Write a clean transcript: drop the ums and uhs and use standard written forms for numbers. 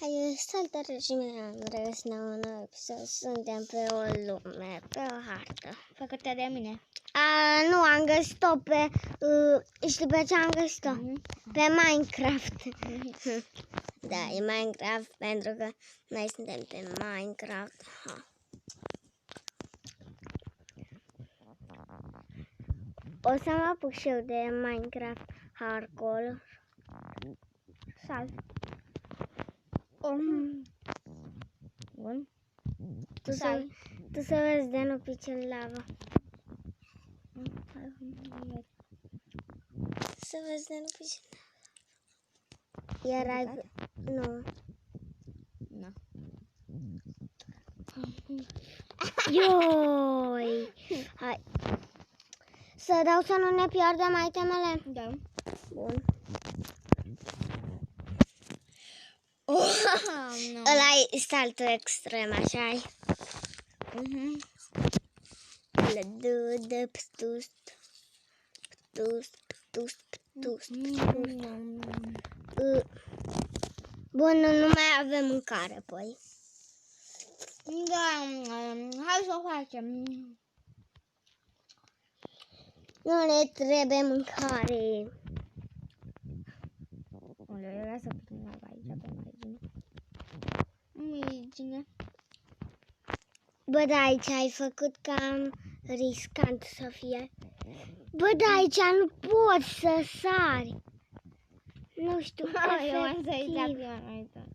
Hai, salutare și mine, am regăsit la un nou episod. Suntem pe o lume, pe o hartă făcută de mine. Nu, am găsit-o pe... știi pe ce am găsit-o? Pe Minecraft. Da, e Minecraft pentru că noi suntem pe Minecraft. O să mă apuc și eu de Minecraft Hardcore. Sal. Bun. Tu să vezi de nu pice în lava. Să vezi de nu pice în lava. Iar ai... Nu. Nu. Ioi! Hai. Să dau să nu ne pierdem itemele? Da. Bun. No. Ăla e saltul extrem, așa-i? Bun, nu mai avem mâncare, păi. Da, hai să o facem. Nu ne trebuie mâncare. Oleu, lasă puțin lava aici pe margine. Margine. Bă, da, aici ai făcut cam riscant să fie. Bă, da, aici nu poți să sari. Nu știu, Eu am să-i efectiv. la prima noită.